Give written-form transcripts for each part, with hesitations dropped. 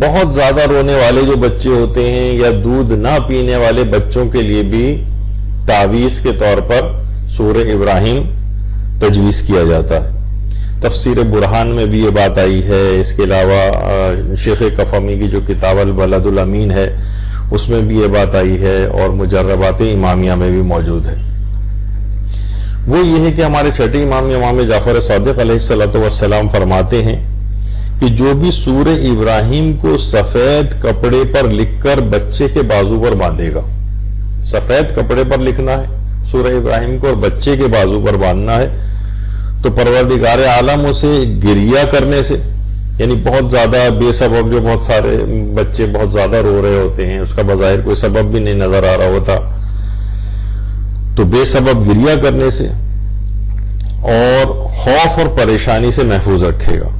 بہت زیادہ رونے والے جو بچے ہوتے ہیں یا دودھ نہ پینے والے بچوں کے لیے بھی تعویذ کے طور پر سورہ ابراہیم تجویز کیا جاتا ہے. تفسیر برہان میں بھی یہ بات آئی ہے. اس کے علاوہ شیخ کفمی کی جو کتاب البلد الامین ہے اس میں بھی یہ بات آئی ہے، اور مجربات امامیہ میں بھی موجود ہے. وہ یہ ہے کہ ہمارے چھٹے امام امام جعفر صادق علیہ السلام فرماتے ہیں کہ جو بھی سورہ ابراہیم کو سفید کپڑے پر لکھ کر بچے کے بازو پر باندھے گا، سفید کپڑے پر لکھنا ہے سورہ ابراہیم کو اور بچے کے بازو پر باندھنا ہے، تو پروردگار عالم اسے گریہ کرنے سے، یعنی بہت زیادہ بے سبب جو بہت سارے بچے بہت زیادہ رو رہے ہوتے ہیں، اس کا بظاہر کوئی سبب بھی نہیں نظر آ رہا ہوتا، تو بے سبب گریہ کرنے سے اور خوف اور پریشانی سے محفوظ رکھے گا،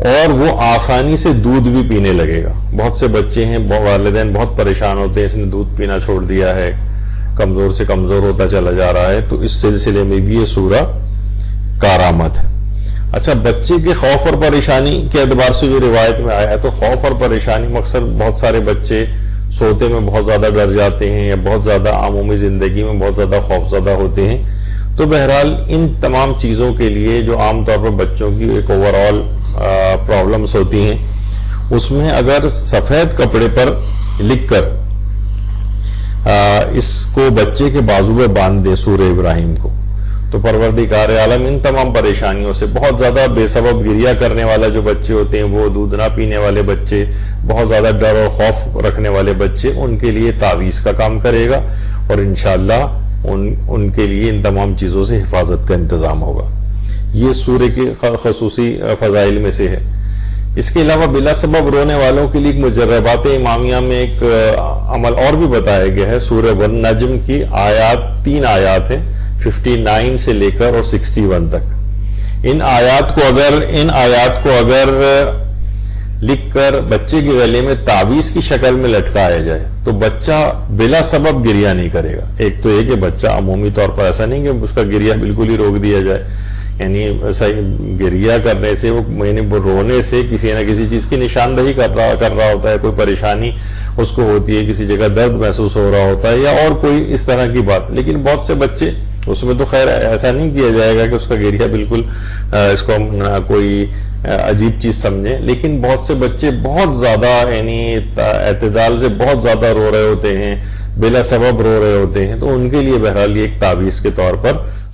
اور وہ آسانی سے دودھ بھی پینے لگے گا. بہت سے بچے ہیں والدین بہت پریشان ہوتے ہیں، اس نے دودھ پینا چھوڑ دیا ہے، کمزور سے کمزور ہوتا چلا جا رہا ہے، تو اس سلسلے میں بھی یہ سورہ کارآمد ہے. اچھا، بچے کے خوف اور پریشانی کے اعتبار سے جو روایت میں آیا ہے، تو خوف اور پریشانی مقصد بہت سارے بچے سوتے میں بہت زیادہ ڈر جاتے ہیں یا بہت زیادہ عمومی زندگی میں بہت زیادہ خوف زدہ ہوتے ہیں. تو بہرحال ان تمام چیزوں کے لیے جو عام طور پر بچوں کی ایک اوور آل پرابلمز ہوتی ہیں، اس میں اگر سفید کپڑے پر لکھ کر اس کو بچے کے بازو میں باندھ دے سورہ ابراہیم کو، تو پروردگار عالم ان تمام پریشانیوں سے، بہت زیادہ بے سبب گریہ کرنے والا جو بچے ہوتے ہیں، وہ دودھ نہ پینے والے بچے، بہت زیادہ ڈر اور خوف رکھنے والے بچے، ان کے لیے تعویذ کا کام کرے گا، اور انشاءاللہ ان کے لیے ان تمام چیزوں سے حفاظت کا انتظام ہوگا. یہ سورہ کے خصوصی فضائل میں سے ہے. اس کے علاوہ بلا سبب رونے والوں کے لیے مجربات امامیہ میں ایک عمل اور بھی بتایا گیا ہے. سورہ والنجم کی آیات 3 آیات ہیں، 59 سے لے کر اور 61 تک. ان آیات کو اگر لکھ کر بچے کے گلے میں تعویذ کی شکل میں لٹکایا جائے تو بچہ بلا سبب گریہ نہیں کرے گا. ایک تو یہ کہ بچہ عمومی طور پر ایسا نہیں کہ اس کا گریہ بالکل ہی روک دیا جائے، یعنی گریہ کرنے سے، یعنی رونے سے کسی نہ کسی چیز کی نشاندہی کر رہا ہوتا ہے، کوئی پریشانی اس کو ہوتی ہے، کسی جگہ درد محسوس ہو رہا ہوتا ہے یا اور کوئی اس طرح کی بات. لیکن بہت سے بچے، اس میں تو خیر ایسا نہیں کیا جائے گا کہ اس کا گریہ بالکل اس کو کوئی عجیب چیز سمجھیں، لیکن بہت سے بچے بہت زیادہ یعنی اعتدال سے بہت زیادہ رو رہے ہوتے ہیں، بلا سبب رو رہے ہوتے ہیں، تو ان کے لیے بہرحال یہ ایک تعویذ کے طور پر